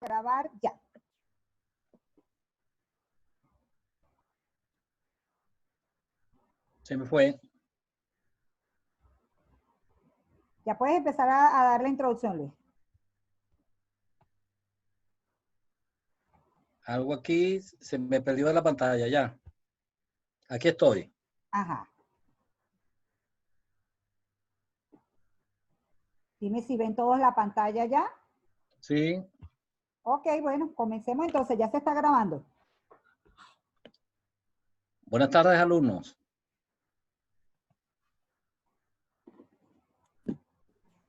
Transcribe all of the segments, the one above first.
grabar ya. Se me fue. Ya puedes empezar a dar la introducción, Luis. Algo aquí se me perdió de la pantalla ya. Aquí estoy. Ajá. Dime si ven todos la pantalla ya. Sí. Ok, bueno, comencemos entonces. Ya se está grabando. Buenas tardes, alumnos.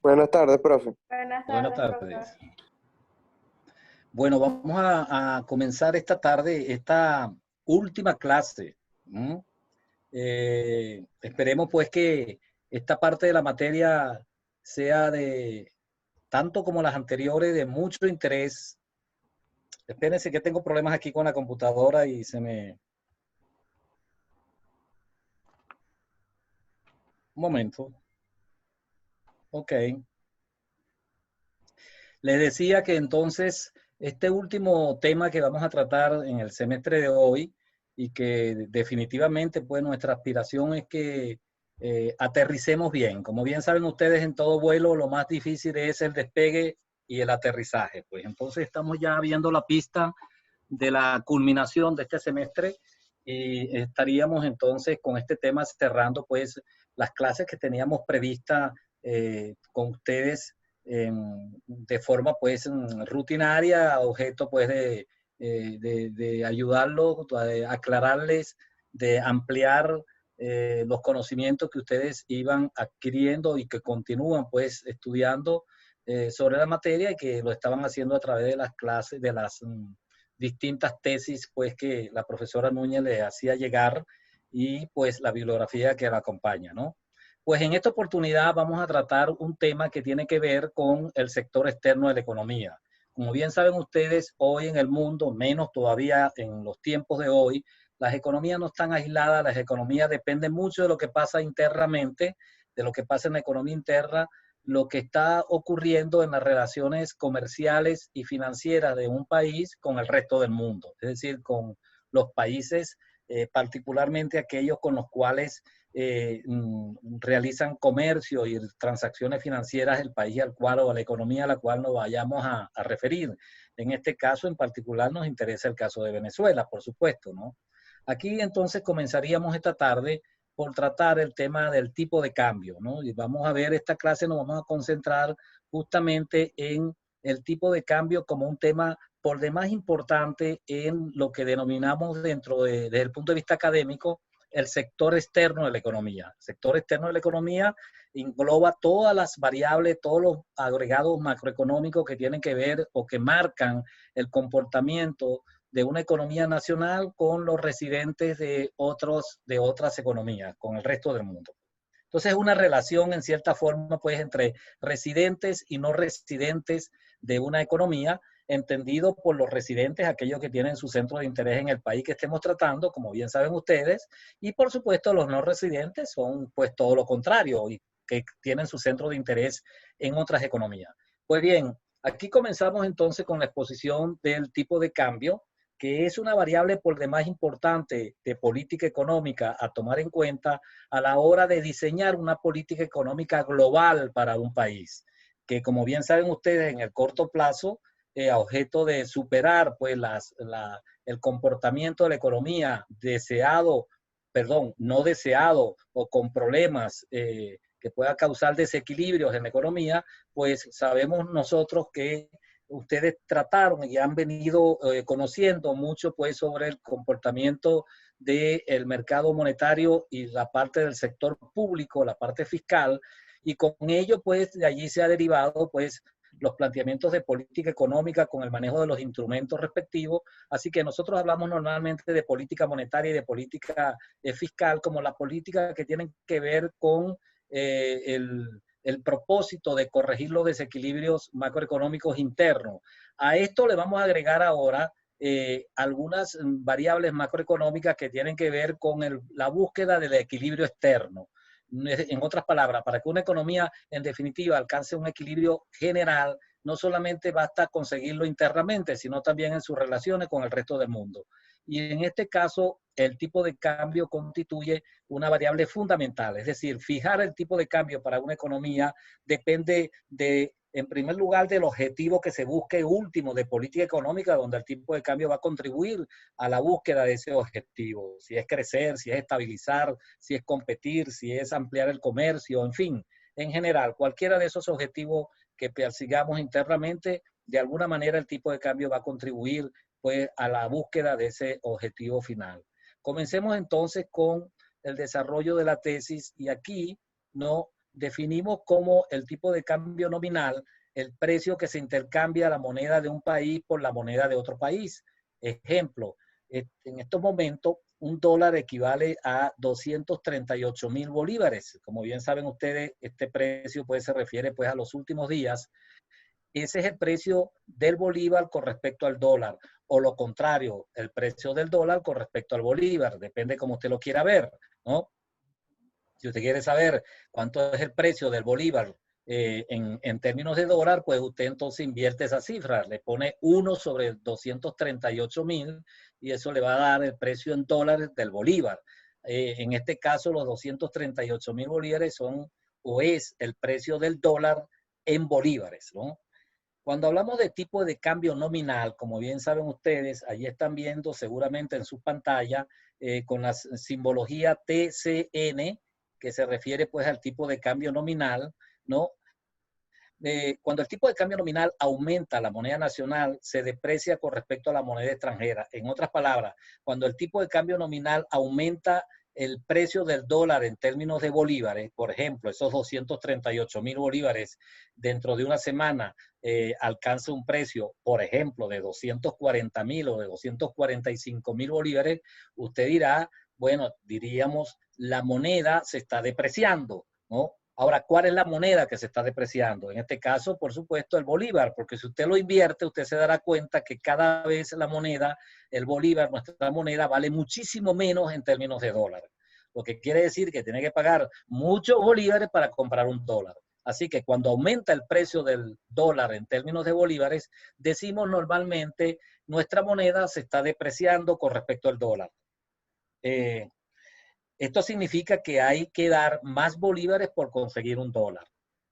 Buenas tardes, profe. Buenas tardes. Bueno, vamos a comenzar esta tarde, esta última clase. Esperemos pues que esta parte de la materia sea de, tanto como las anteriores, de mucho interés. Espérense que tengo problemas aquí con la computadora y se me... Un momento. Ok. Les decía que entonces este último tema que vamos a tratar en el semestre de hoy y que definitivamente pues nuestra aspiración es que aterricemos bien. Como bien saben ustedes, en todo vuelo lo más difícil es el despegue y el aterrizaje. Pues entonces estamos ya viendo la pista de la culminación de este semestre y estaríamos entonces con este tema cerrando pues las clases que teníamos previstas con ustedes de forma pues rutinaria, objeto pues de ayudarlos, de aclararles, de ampliar los conocimientos que ustedes iban adquiriendo y que continúan pues estudiando sobre la materia y que lo estaban haciendo a través de las clases, de las distintas tesis pues que la profesora Núñez le hacía llegar y pues la bibliografía que la acompaña, ¿no? Pues en esta oportunidad vamos a tratar un tema que tiene que ver con el sector externo de la economía. Como bien saben ustedes, hoy en el mundo, menos todavía en los tiempos de hoy, las economías no están aisladas, las economías dependen mucho de lo que pasa internamente, de lo que pasa en la economía interna, lo que está ocurriendo en las relaciones comerciales y financieras de un país con el resto del mundo, es decir, con los países, particularmente aquellos con los cuales realizan comercio y transacciones financieras el país al cual o la economía a la cual nos vayamos a referir. En este caso en particular nos interesa el caso de Venezuela, por supuesto, ¿no? Aquí entonces comenzaríamos esta tarde por tratar el tema del tipo de cambio, ¿no? Y vamos a ver, esta clase nos vamos a concentrar justamente en el tipo de cambio como un tema por demás importante en lo que denominamos desde el punto de vista académico, el sector externo de la economía. El sector externo de la economía engloba todas las variables, todos los agregados macroeconómicos que tienen que ver o que marcan el comportamiento de una economía nacional con los residentes de otras economías, con el resto del mundo. Entonces es una relación en cierta forma pues entre residentes y no residentes de una economía, entendido por los residentes, aquellos que tienen su centro de interés en el país que estemos tratando, como bien saben ustedes, y por supuesto los no residentes son pues todo lo contrario y que tienen su centro de interés en otras economías. Pues bien, aquí comenzamos entonces con la exposición del tipo de cambio, que es una variable por demás importante de política económica a tomar en cuenta a la hora de diseñar una política económica global para un país, que como bien saben ustedes en el corto plazo, a objeto de superar pues el comportamiento de la economía deseado, perdón, no deseado o con problemas que pueda causar desequilibrios en la economía, pues sabemos nosotros que ustedes trataron y han venido conociendo mucho pues sobre el comportamiento del mercado monetario y la parte del sector público, la parte fiscal, y con ello pues de allí se ha derivado pues los planteamientos de política económica con el manejo de los instrumentos respectivos. Así que nosotros hablamos normalmente de política monetaria y de política fiscal como la política que tienen que ver con el propósito de corregir los desequilibrios macroeconómicos internos. A esto le vamos a agregar ahora algunas variables macroeconómicas que tienen que ver con la búsqueda del equilibrio externo. En otras palabras, para que una economía en definitiva alcance un equilibrio general, no solamente basta conseguirlo internamente, sino también en sus relaciones con el resto del mundo. Y en este caso, el tipo de cambio constituye una variable fundamental. Es decir, fijar el tipo de cambio para una economía depende de, en primer lugar, del objetivo que se busque último de política económica, donde el tipo de cambio va a contribuir a la búsqueda de ese objetivo. Si es crecer, si es estabilizar, si es competir, si es ampliar el comercio, en fin. En general, cualquiera de esos objetivos que persigamos internamente, de alguna manera el tipo de cambio va a contribuir pues, a la búsqueda de ese objetivo final. Comencemos entonces con el desarrollo de la tesis y aquí no definimos como el tipo de cambio nominal el precio que se intercambia la moneda de un país por la moneda de otro país. Ejemplo, en estos momentos un dólar equivale a 238.000 bolívares. Como bien saben ustedes, este precio pues, se refiere pues, a los últimos días. Ese es el precio del bolívar con respecto al dólar, o lo contrario, el precio del dólar con respecto al bolívar, depende como usted lo quiera ver, ¿no? Si usted quiere saber cuánto es el precio del bolívar en términos de dólar, pues usted entonces invierte esa cifra, le pone 1 sobre 238.000 y eso le va a dar el precio en dólares del bolívar. En este caso, los 238.000 bolívares son o es el precio del dólar en bolívares, ¿no? Cuando hablamos de tipo de cambio nominal, como bien saben ustedes, allí están viendo seguramente en su pantalla con la simbología TCN, que se refiere pues al tipo de cambio nominal, ¿no? Cuando el tipo de cambio nominal aumenta, la moneda nacional se deprecia con respecto a la moneda extranjera. En otras palabras, cuando el tipo de cambio nominal aumenta el precio del dólar en términos de bolívares, por ejemplo, esos 238.000 bolívares dentro de una semana alcanza un precio, por ejemplo, de 240.000 o de 245.000 bolívares, usted dirá, bueno, diríamos, la moneda se está depreciando, ¿no? Ahora, ¿cuál es la moneda que se está depreciando? En este caso, por supuesto, el bolívar, porque si usted lo invierte, usted se dará cuenta que cada vez la moneda, el bolívar, nuestra moneda, vale muchísimo menos en términos de dólar. Lo que quiere decir que tiene que pagar muchos bolívares para comprar un dólar. Así que cuando aumenta el precio del dólar en términos de bolívares, decimos normalmente nuestra moneda se está depreciando con respecto al dólar. Esto significa que hay que dar más bolívares por conseguir un dólar.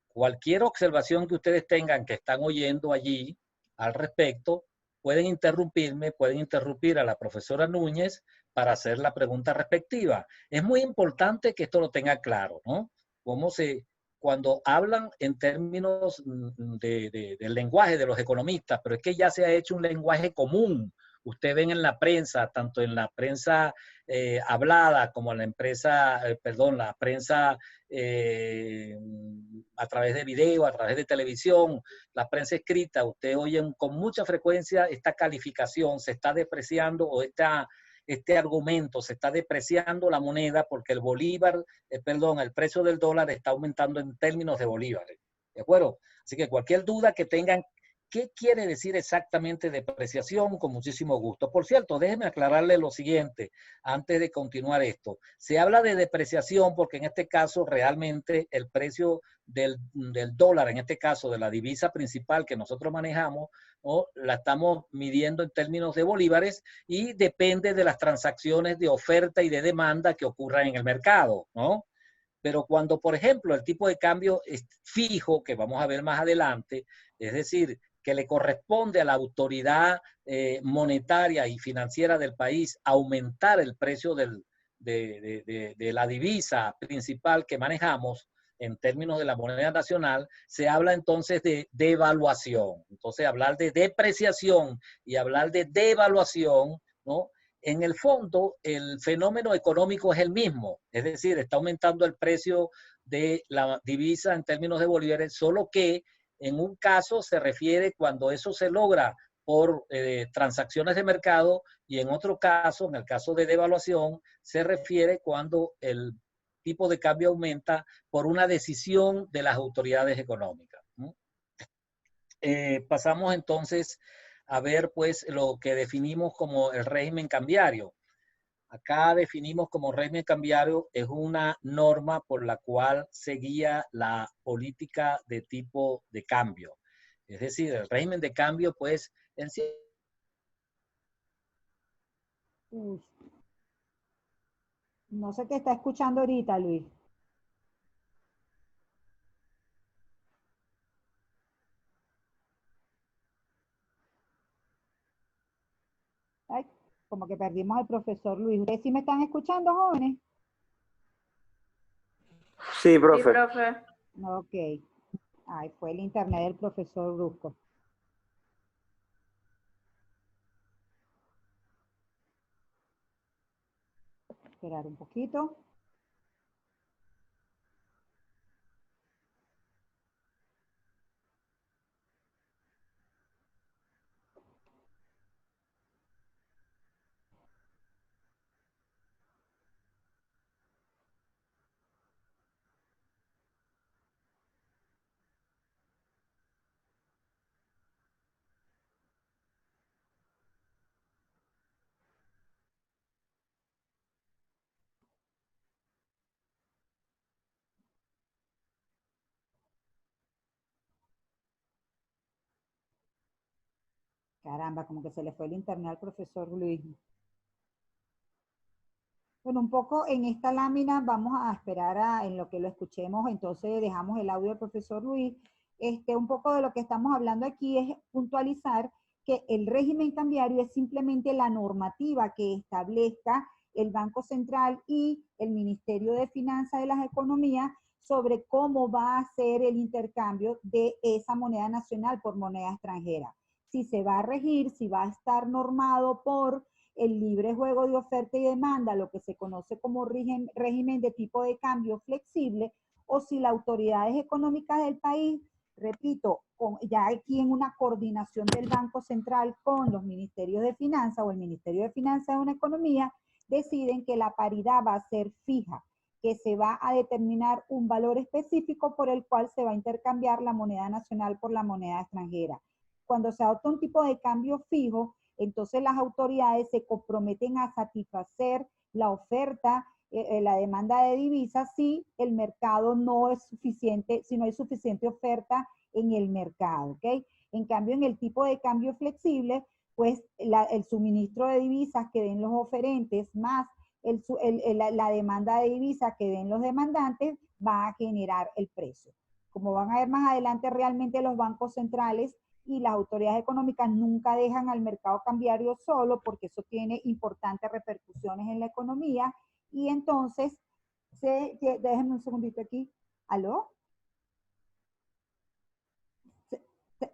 Cualquier observación que ustedes tengan que están oyendo allí al respecto, pueden interrumpirme, pueden interrumpir a la profesora Núñez para hacer la pregunta respectiva. Es muy importante que esto lo tenga claro, ¿no? Cuando hablan en términos del lenguaje de los economistas, pero es que ya se ha hecho un lenguaje común. Ustedes ven en la prensa, tanto en la prensa hablada como en la prensa, la prensa a través de video, a través de televisión, la prensa escrita, usted oye con mucha frecuencia esta calificación, se está depreciando o este argumento, se está depreciando la moneda porque el bolívar, el precio del dólar está aumentando en términos de bolívares. ¿De acuerdo? Así que cualquier duda que tengan, ¿qué quiere decir exactamente depreciación? Con muchísimo gusto. Por cierto, déjeme aclararle lo siguiente antes de continuar esto. Se habla de depreciación porque en este caso realmente el precio del dólar, en este caso de la divisa principal que nosotros manejamos, ¿no? La estamos midiendo en términos de bolívares y depende de las transacciones de oferta y de demanda que ocurran en el mercado, ¿no? Pero cuando, por ejemplo, el tipo de cambio es fijo, que vamos a ver más adelante, es decir, que le corresponde a la autoridad monetaria y financiera del país aumentar el precio de la divisa principal que manejamos en términos de la moneda nacional, se habla entonces de devaluación. Entonces, hablar de depreciación y hablar de devaluación, ¿no? En el fondo, el fenómeno económico es el mismo, es decir, está aumentando el precio de la divisa en términos de bolívares, solo que en un caso se refiere cuando eso se logra por transacciones de mercado y en otro caso, en el caso de devaluación, se refiere cuando el tipo de cambio aumenta por una decisión de las autoridades económicas, ¿no? Pasamos entonces a ver pues lo que definimos como el régimen cambiario. Acá definimos como régimen cambiario es una norma por la cual se guía la política de tipo de cambio. Es decir, el régimen de cambio, pues, en sí. Uy, no sé qué está escuchando ahorita, Luis. Ay, como que perdimos al profesor Luis. ¿Ustedes sí me están escuchando, jóvenes? Sí, Sí, profe. profe. Ok. Ay, fue el internet del profesor Brusco. Esperar un poquito. Caramba, como que se le fue el internet al profesor Luis. Bueno, un poco en esta lámina vamos a esperar en lo que lo escuchemos, entonces dejamos el audio del profesor Luis. Un poco de lo que estamos hablando aquí es puntualizar que el régimen cambiario es simplemente la normativa que establezca el Banco Central y el Ministerio de Finanzas de las Economías sobre cómo va a ser el intercambio de esa moneda nacional por moneda extranjera. Si se va a regir, si va a estar normado por el libre juego de oferta y demanda, lo que se conoce como régimen de tipo de cambio flexible, o si las autoridades económicas del país, repito, ya aquí en una coordinación del Banco Central con los ministerios de finanzas o el Ministerio de Finanzas de una economía, deciden que la paridad va a ser fija, que se va a determinar un valor específico por el cual se va a intercambiar la moneda nacional por la moneda extranjera. Cuando se adopta un tipo de cambio fijo, entonces las autoridades se comprometen a satisfacer la oferta, la demanda de divisas si el mercado no es suficiente, si no hay suficiente oferta en el mercado, ¿ok? En cambio, en el tipo de cambio flexible, pues el suministro de divisas que den los oferentes más la demanda de divisas que den los demandantes va a generar el precio. Como van a ver más adelante, realmente los bancos centrales y las autoridades económicas nunca dejan al mercado cambiario solo porque eso tiene importantes repercusiones en la economía y entonces, déjenme un segundito aquí, ¿aló?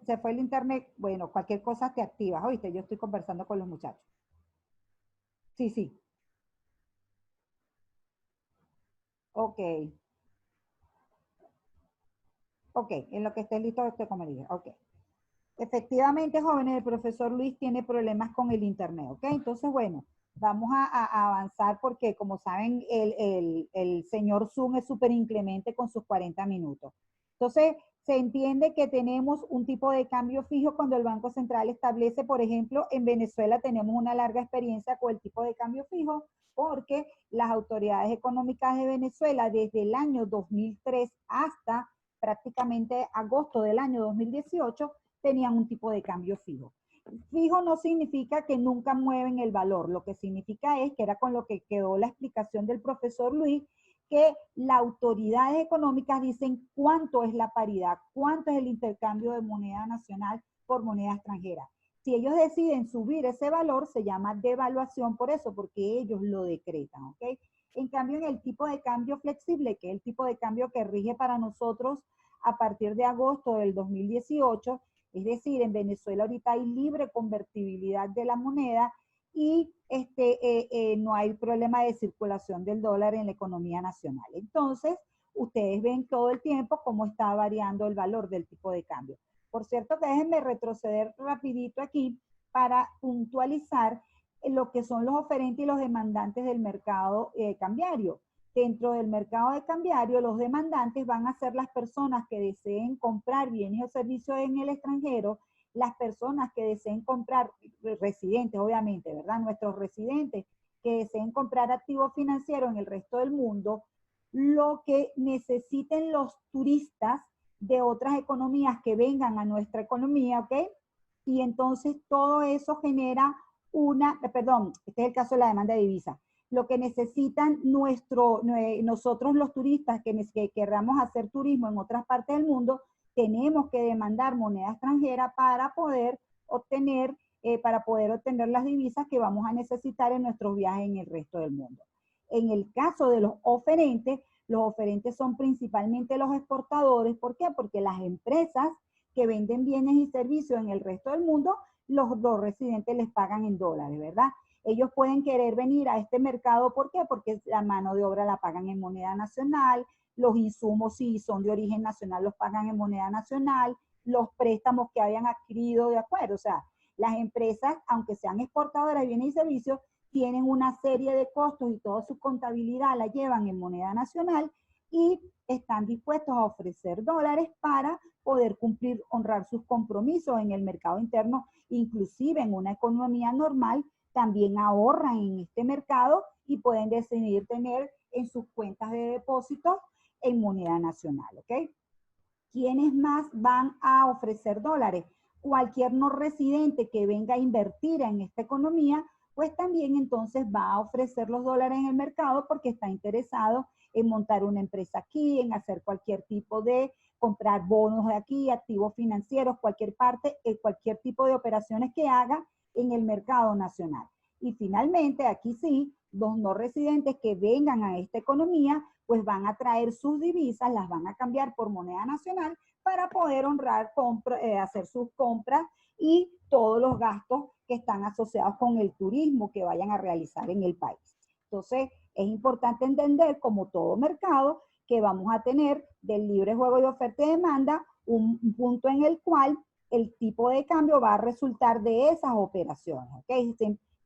Se fue el internet, bueno, cualquier cosa te activas, ¿oíste? Yo estoy conversando con los muchachos. Sí, sí. Ok. Ok, en lo que esté listo, usted como diga. Ok. Efectivamente, jóvenes, el profesor Luis tiene problemas con el internet, ¿ok? Entonces, bueno, vamos a avanzar porque, como saben, el señor Zoom es súper inclemente con sus 40 minutos. Entonces, se entiende que tenemos un tipo de cambio fijo cuando el Banco Central establece, por ejemplo, en Venezuela tenemos una larga experiencia con el tipo de cambio fijo porque las autoridades económicas de Venezuela desde el año 2003 hasta prácticamente agosto del año 2018 tenían un tipo de cambio fijo. Fijo no significa que nunca mueven el valor, lo que significa es que era con lo que quedó la explicación del profesor Luis, que las autoridades económicas dicen cuánto es la paridad, cuánto es el intercambio de moneda nacional por moneda extranjera. Si ellos deciden subir ese valor, se llama devaluación por eso, porque ellos lo decretan, ¿ok? En cambio, en el tipo de cambio flexible, que es el tipo de cambio que rige para nosotros a partir de agosto del 2018, es decir, en Venezuela ahorita hay libre convertibilidad de la moneda y no hay problema de circulación del dólar en la economía nacional. Entonces, ustedes ven todo el tiempo cómo está variando el valor del tipo de cambio. Por cierto, que déjenme retroceder rapidito aquí para puntualizar lo que son los oferentes y los demandantes del mercado cambiario. Dentro del mercado de cambiario, los demandantes van a ser las personas que deseen comprar bienes o servicios en el extranjero, las personas que deseen comprar, residentes obviamente, ¿verdad? Nuestros residentes que deseen comprar activos financieros en el resto del mundo, lo que necesiten los turistas de otras economías que vengan a nuestra economía, ¿ok? Y entonces todo eso genera este es el caso de la demanda de divisa. Lo que necesitan nosotros los turistas que querramos hacer turismo en otras partes del mundo, tenemos que demandar moneda extranjera para poder obtener las divisas que vamos a necesitar en nuestros viajes en el resto del mundo. En el caso de los oferentes son principalmente los exportadores. ¿Por qué? Porque las empresas que venden bienes y servicios en el resto del mundo, los residentes les pagan en dólares, ¿verdad? Ellos pueden querer venir a este mercado, ¿por qué? Porque la mano de obra la pagan en moneda nacional, los insumos, si son de origen nacional, los pagan en moneda nacional, los préstamos que hayan adquirido, de acuerdo. O sea, las empresas, aunque sean exportadoras de bienes y servicios, tienen una serie de costos y toda su contabilidad la llevan en moneda nacional y están dispuestos a ofrecer dólares para poder honrar sus compromisos en el mercado interno, inclusive en una economía normal, también ahorran en este mercado y pueden decidir tener en sus cuentas de depósitos en moneda nacional, ¿ok? ¿Quiénes más van a ofrecer dólares? Cualquier no residente que venga a invertir en esta economía, pues también entonces va a ofrecer los dólares en el mercado porque está interesado en montar una empresa aquí, en hacer cualquier tipo de comprar bonos de aquí, activos financieros, cualquier tipo de operaciones que haga en el mercado nacional. Y finalmente, aquí sí, los no residentes que vengan a esta economía, pues van a traer sus divisas, las van a cambiar por moneda nacional para poder hacer sus compras y todos los gastos que están asociados con el turismo que vayan a realizar en el país. Entonces, es importante entender, como todo mercado, que vamos a tener del libre juego de oferta y demanda un punto en el cual el tipo de cambio va a resultar de esas operaciones, ¿ok?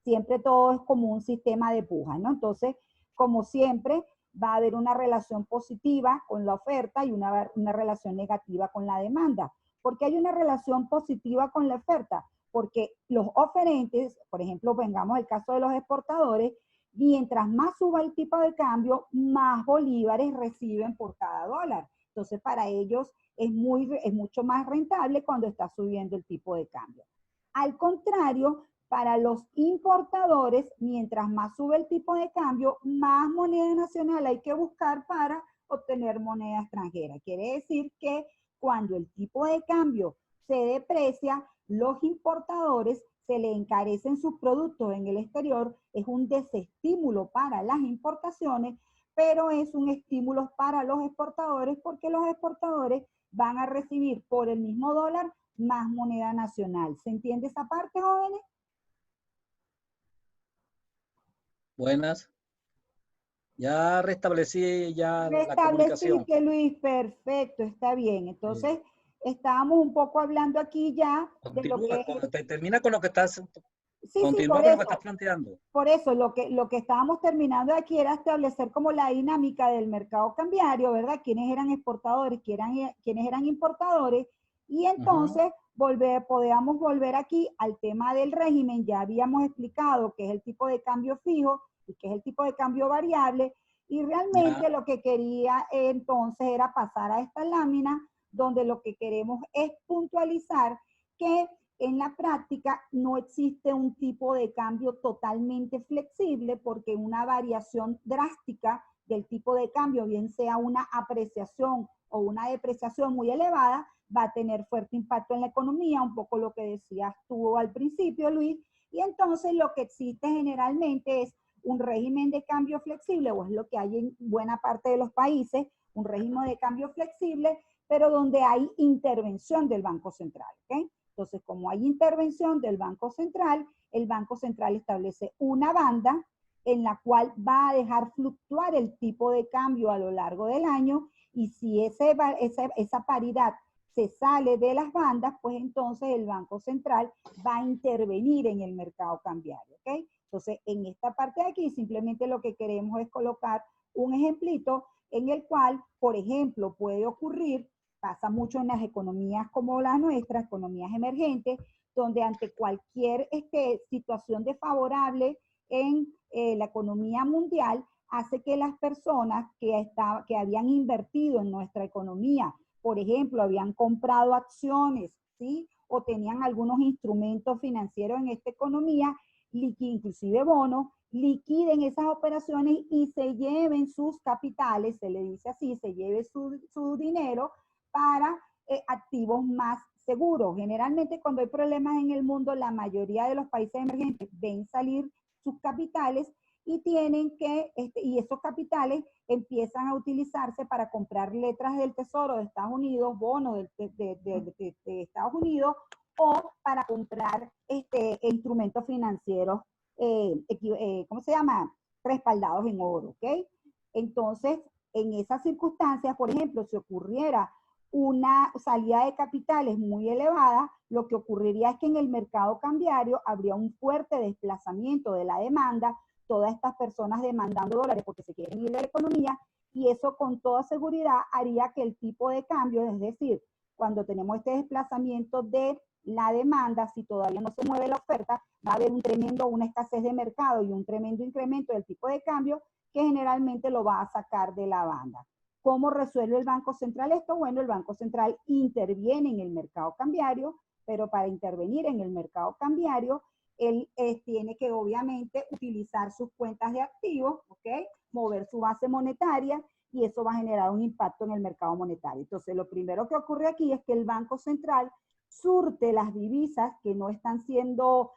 Siempre todo es como un sistema de pujas, ¿no? Entonces, como siempre, va a haber una relación positiva con la oferta y una relación negativa con la demanda. ¿Por qué hay una relación positiva con la oferta? Porque los oferentes, por ejemplo, vengamos al caso de los exportadores, mientras más suba el tipo de cambio, más bolívares reciben por cada dólar. Entonces, para ellos es mucho más rentable cuando está subiendo el tipo de cambio. Al contrario, para los importadores, mientras más sube el tipo de cambio, más moneda nacional hay que buscar para obtener moneda extranjera. Quiere decir que cuando el tipo de cambio se deprecia, los importadores se le encarecen sus productos en el exterior, es un desestímulo para las importaciones, pero es un estímulo para los exportadores porque los exportadores van a recibir por el mismo dólar más moneda nacional. ¿Se entiende esa parte, jóvenes? Buenas. Ya restablecí la comunicación. Restableciste, Luis, perfecto, está bien. Entonces, estábamos un poco hablando aquí ya de lo que es... Termina con lo que estás, Sí, continúa con lo que estás planteando. Por eso, lo que estábamos terminando aquí era establecer como la dinámica del mercado cambiario, ¿verdad? Quiénes eran exportadores, quiénes eran importadores, y entonces podíamos volver aquí al tema del régimen. Ya habíamos explicado qué es el tipo de cambio fijo y qué es el tipo de cambio variable, y realmente lo que quería entonces era pasar a esta lámina donde lo que queremos es puntualizar que en la práctica no existe un tipo de cambio totalmente flexible porque una variación drástica del tipo de cambio, bien sea una apreciación o una depreciación muy elevada, va a tener fuerte impacto en la economía, un poco lo que decías tú al principio, Luis, y entonces lo que existe generalmente es un régimen de cambio flexible, o es lo que hay en buena parte de los países, un régimen de cambio flexible, pero donde hay intervención del Banco Central, ¿ok? Entonces, como hay intervención del Banco Central, el Banco Central establece una banda en la cual va a dejar fluctuar el tipo de cambio a lo largo del año, y si esa paridad se sale de las bandas, pues entonces el Banco Central va a intervenir en el mercado cambiario, ¿ok? Entonces, en esta parte de aquí, simplemente lo que queremos es colocar un ejemplito en el cual, por ejemplo, puede ocurrir, pasa mucho en las economías como la nuestra, economías emergentes, donde ante cualquier situación desfavorable en la economía mundial, hace que las personas que habían invertido en nuestra economía por ejemplo, habían comprado acciones, ¿sí? O tenían algunos instrumentos financieros en esta economía, inclusive bonos, liquiden esas operaciones y se lleven sus capitales, se le dice así, se lleve su dinero para activos más seguros. Generalmente cuando hay problemas en el mundo, la mayoría de los países emergentes ven salir sus capitales y tienen que, y esos capitales empiezan a utilizarse para comprar letras del Tesoro de Estados Unidos, bonos de Estados Unidos, o para comprar instrumentos financieros, ¿cómo se llama? Respaldados en oro, ¿ok? Entonces, en esas circunstancias, por ejemplo, si ocurriera una salida de capitales muy elevada, lo que ocurriría es que en el mercado cambiario habría un fuerte desplazamiento de la demanda, todas estas personas demandando dólares porque se quieren ir de la economía, y eso con toda seguridad haría que el tipo de cambio, es decir, cuando tenemos este desplazamiento de la demanda, si todavía no se mueve la oferta, va a haber una escasez de mercado y un tremendo incremento del tipo de cambio que generalmente lo va a sacar de la banda. ¿Cómo resuelve el Banco Central esto? Bueno, el Banco Central interviene en el mercado cambiario, pero para intervenir en el mercado cambiario, él tiene que obviamente utilizar sus cuentas de activos, ¿ok? Mover su base monetaria y eso va a generar un impacto en el mercado monetario. Entonces, lo primero que ocurre aquí es que el Banco Central surte las divisas que no están siendo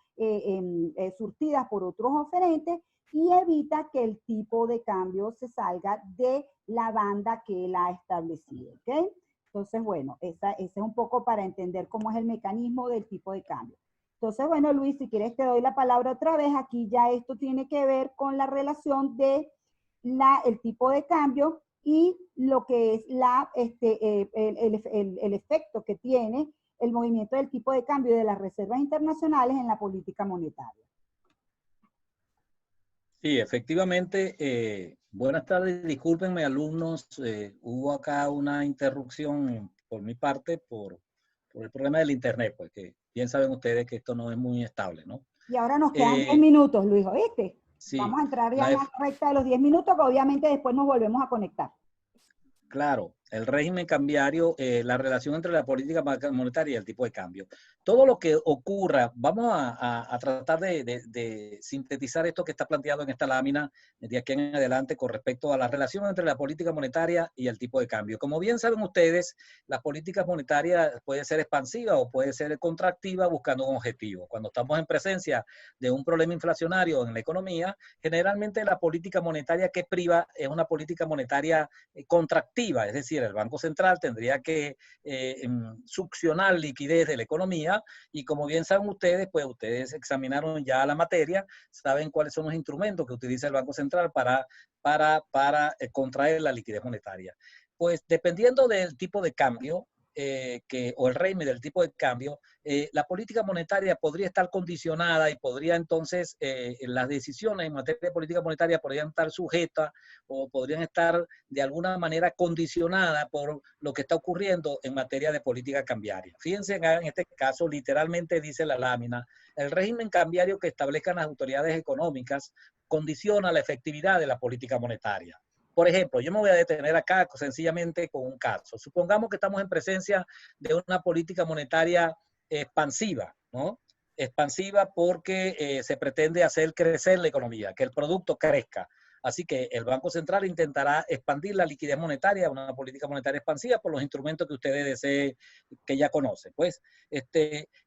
surtidas por otros oferentes y evita que el tipo de cambio se salga de la banda que él ha establecido, ¿ok? Entonces, bueno, ese es un poco para entender cómo es el mecanismo del tipo de cambio. Entonces, bueno, Luis, si quieres te doy la palabra otra vez. Aquí ya esto tiene que ver con la relación de el tipo de cambio y lo que es el efecto que tiene el movimiento del tipo de cambio de las reservas internacionales en la política monetaria. Sí, efectivamente. Buenas tardes, discúlpenme alumnos, hubo acá una interrupción por mi parte por el problema del internet, pues que bien saben ustedes que esto no es muy estable, ¿no? Y ahora nos quedan 10 minutos, Luis, ¿oíste? Sí, vamos a entrar ya en la recta de los 10 minutos, que obviamente después nos volvemos a conectar. Claro, el régimen cambiario, la relación entre la política monetaria y el tipo de cambio. Todo lo que ocurra, vamos a tratar de sintetizar esto que está planteado en esta lámina de aquí en adelante con respecto a la relación entre la política monetaria y el tipo de cambio. Como bien saben ustedes, la política monetaria puede ser expansiva o puede ser contractiva buscando un objetivo. Cuando estamos en presencia de un problema inflacionario en la economía, generalmente la política monetaria que priva es una política monetaria contractiva. Es decir, el Banco Central tendría que succionar liquidez de la economía y como bien saben ustedes, pues ustedes examinaron ya la materia, saben cuáles son los instrumentos que utiliza el Banco Central para contraer la liquidez monetaria. Pues dependiendo del tipo de cambio o el régimen del tipo de cambio, la política monetaria podría estar condicionada y podría entonces, las decisiones en materia de política monetaria podrían estar sujetas o podrían estar de alguna manera condicionadas por lo que está ocurriendo en materia de política cambiaria. Fíjense en este caso, literalmente dice la lámina, el régimen cambiario que establezcan las autoridades económicas condiciona la efectividad de la política monetaria. Por ejemplo, yo me voy a detener acá sencillamente con un caso. Supongamos que estamos en presencia de una política monetaria expansiva, ¿no? Expansiva porque se pretende hacer crecer la economía, que el producto crezca. Así que el Banco Central intentará expandir la liquidez monetaria, una política monetaria expansiva por los instrumentos que ustedes deseen, que ya conocen. Pues,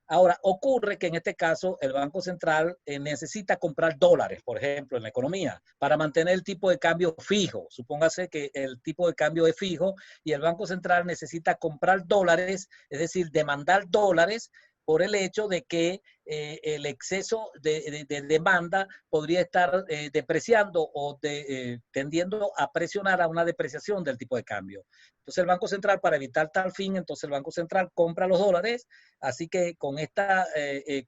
ahora, ocurre que en este caso el Banco Central necesita comprar dólares, por ejemplo, en la economía, para mantener el tipo de cambio fijo. Supóngase que el tipo de cambio es fijo y el Banco Central necesita comprar dólares, es decir, demandar dólares por el hecho de que el exceso de demanda podría estar depreciando o tendiendo a presionar a una depreciación del tipo de cambio. Entonces el Banco Central, para evitar tal fin, entonces el Banco Central compra los dólares, así que con esta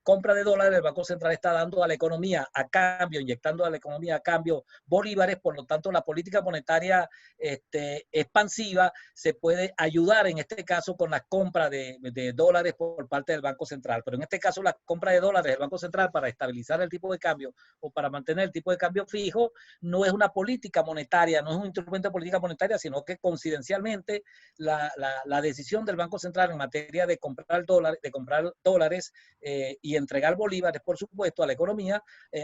compra de dólares el Banco Central está dando a la economía a cambio, inyectando a la economía a cambio bolívares, por lo tanto la política monetaria expansiva se puede ayudar en este caso con la compra de dólares por parte del Banco Central, pero en este caso la compra compra de dólares del Banco Central para estabilizar el tipo de cambio o para mantener el tipo de cambio fijo, no es una política monetaria, no es un instrumento de política monetaria, sino que coincidencialmente la decisión del Banco Central en materia de comprar dólares y entregar bolívares, por supuesto, a la economía,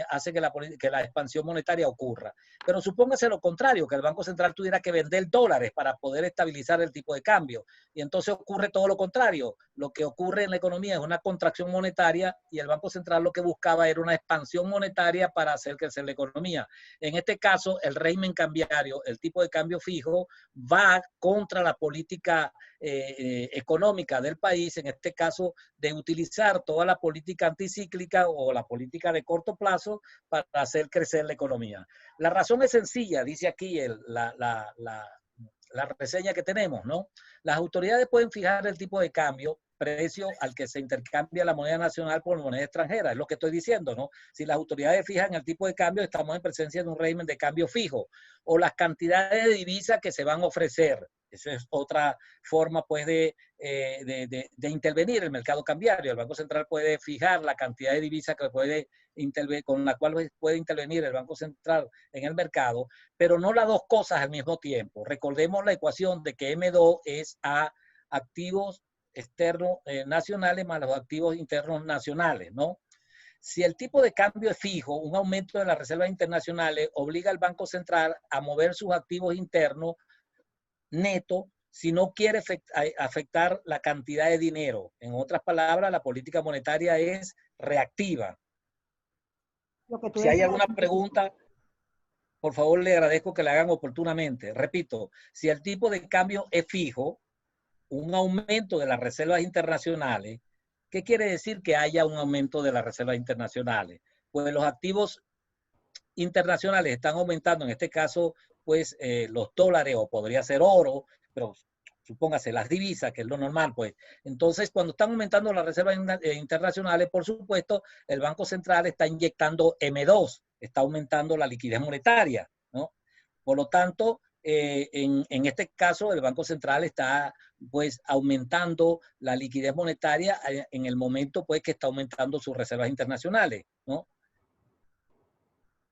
hace que la expansión monetaria ocurra. Pero supóngase lo contrario, que el Banco Central tuviera que vender dólares para poder estabilizar el tipo de cambio. Y entonces ocurre todo lo contrario. Lo que ocurre en la economía es una contracción monetaria y el Banco Central lo que buscaba era una expansión monetaria para hacer crecer la economía. En este caso, el régimen cambiario, el tipo de cambio fijo, va contra la política económica del país, en este caso de utilizar toda la política anticíclica o la política de corto plazo para hacer crecer la economía. La razón es sencilla, dice aquí la reseña que tenemos, ¿no? Las autoridades pueden fijar el tipo de cambio, precio al que se intercambia la moneda nacional por moneda extranjera, es lo que estoy diciendo, ¿no? Si las autoridades fijan el tipo de cambio, estamos en presencia de un régimen de cambio fijo, o las cantidades de divisas que se van a ofrecer. Esa es otra forma, pues, de intervenir en el mercado cambiario. El Banco Central puede fijar la cantidad de divisas que con la cual puede intervenir el Banco Central en el mercado, pero no las dos cosas al mismo tiempo. Recordemos la ecuación de que M2 es a activos externos nacionales más los activos internos nacionales, ¿no? Si el tipo de cambio es fijo, un aumento de las reservas internacionales obliga al Banco Central a mover sus activos internos neto si no quiere afectar la cantidad de dinero. En otras palabras, la política monetaria es reactiva. Si hay alguna pregunta, por favor, le agradezco que la hagan oportunamente. Repito, si el tipo de cambio es fijo, un aumento de las reservas internacionales, ¿qué quiere decir que haya un aumento de las reservas internacionales? Pues los activos internacionales están aumentando, en este caso, pues los dólares o podría ser oro, pero supóngase las divisas, que es lo normal, pues. Entonces, cuando están aumentando las reservas internacionales, por supuesto, el Banco Central está inyectando M2, está aumentando la liquidez monetaria, ¿no? Por lo tanto, en este caso, el Banco Central está, pues, aumentando la liquidez monetaria en el momento, pues, que está aumentando sus reservas internacionales, ¿no?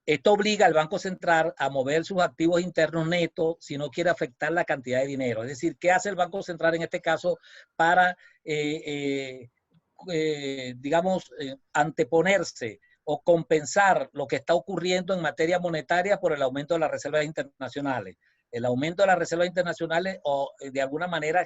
Esto obliga al Banco Central a mover sus activos internos netos si no quiere afectar la cantidad de dinero. Es decir, ¿qué hace el Banco Central en este caso para, digamos, anteponerse o compensar lo que está ocurriendo en materia monetaria por el aumento de las reservas internacionales? El aumento de las reservas internacionales o de alguna manera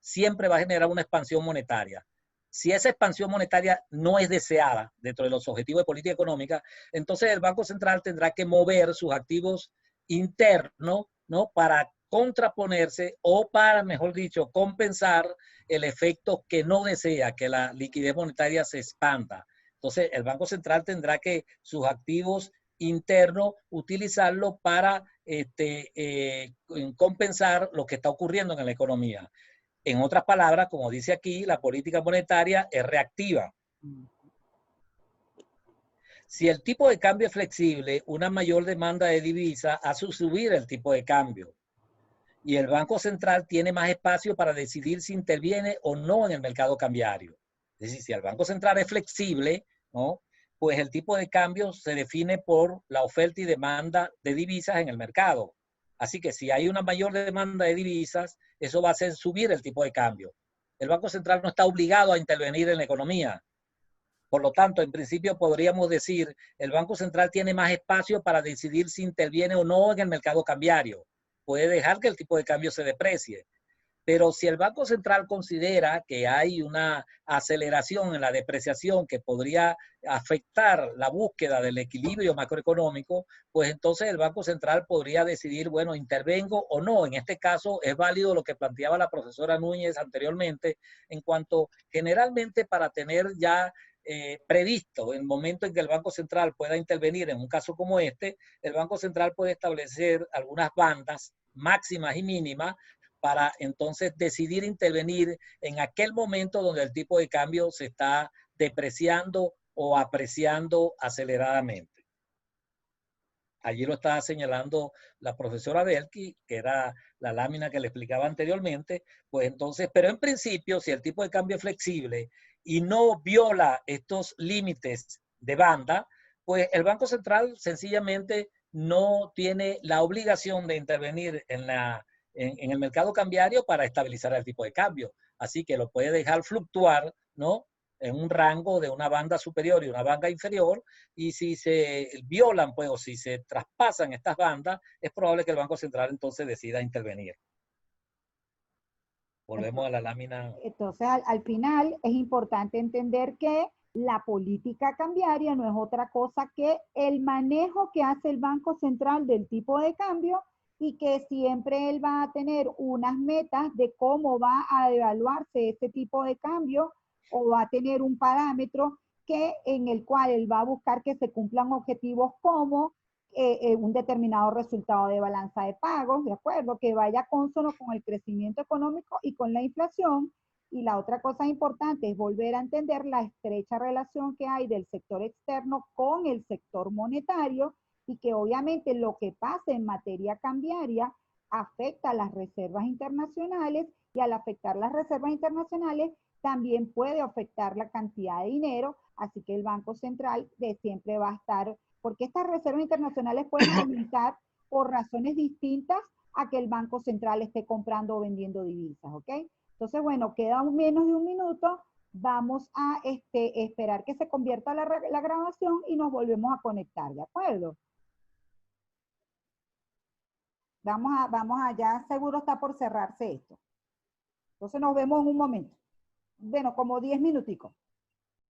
siempre va a generar una expansión monetaria. Si esa expansión monetaria no es deseada dentro de los objetivos de política económica, entonces el Banco Central tendrá que mover sus activos internos, ¿no? Para contraponerse o para, mejor dicho, compensar el efecto que no desea, que la liquidez monetaria se expanda. Entonces el Banco Central tendrá que sus activos internos utilizarlo para compensar lo que está ocurriendo en la economía. En otras palabras, como dice aquí, la política monetaria es reactiva. Si el tipo de cambio es flexible, una mayor demanda de divisa hace subir el tipo de cambio. Y el Banco Central tiene más espacio para decidir si interviene o no en el mercado cambiario. Es decir, si el Banco Central es flexible, ¿no? Pues el tipo de cambio se define por la oferta y demanda de divisas en el mercado. Así que si hay una mayor demanda de divisas, eso va a hacer subir el tipo de cambio. El Banco Central no está obligado a intervenir en la economía. Por lo tanto, en principio podríamos decir, el Banco Central tiene más espacio para decidir si interviene o no en el mercado cambiario. Puede dejar que el tipo de cambio se deprecie. Pero si el Banco Central considera que hay una aceleración en la depreciación que podría afectar la búsqueda del equilibrio macroeconómico, pues entonces el Banco Central podría decidir, bueno, intervengo o no. En este caso es válido lo que planteaba la profesora Núñez anteriormente, en cuanto generalmente para tener ya previsto el momento en que el Banco Central pueda intervenir en un caso como este, el Banco Central puede establecer algunas bandas máximas y mínimas para entonces decidir intervenir en aquel momento donde el tipo de cambio se está depreciando o apreciando aceleradamente. Allí lo estaba señalando la profesora Belki, que era la lámina que le explicaba anteriormente. Pues entonces, pero en principio, si el tipo de cambio es flexible y no viola estos límites de banda, pues el Banco Central sencillamente no tiene la obligación de intervenir en el mercado cambiario para estabilizar el tipo de cambio. Así que lo puede dejar fluctuar, ¿no? En un rango de una banda superior y una banda inferior, y si se violan, pues, o si se traspasan estas bandas, es probable que el Banco Central entonces decida intervenir. Volvemos a la lámina. Entonces, al final es importante entender que la política cambiaria no es otra cosa que el manejo que hace el Banco Central del tipo de cambio y que siempre él va a tener unas metas de cómo va a evaluarse ese tipo de cambio o va a tener un parámetro en el cual él va a buscar que se cumplan objetivos como un determinado resultado de balanza de pagos, ¿de acuerdo? Que vaya consono con el crecimiento económico y con la inflación. Y la otra cosa importante es volver a entender la estrecha relación que hay del sector externo con el sector monetario y que obviamente lo que pase en materia cambiaria afecta a las reservas internacionales y al afectar las reservas internacionales también puede afectar la cantidad de dinero, así que el Banco Central siempre va a estar, porque estas reservas internacionales pueden aumentar por razones distintas a que el Banco Central esté comprando o vendiendo divisas, ¿ok? Entonces, bueno, queda menos de un minuto, vamos a esperar que se convierta la grabación y nos volvemos a conectar, ¿de acuerdo? Vamos allá, seguro está por cerrarse esto. Entonces nos vemos en un momento. Bueno, como 10 minuticos.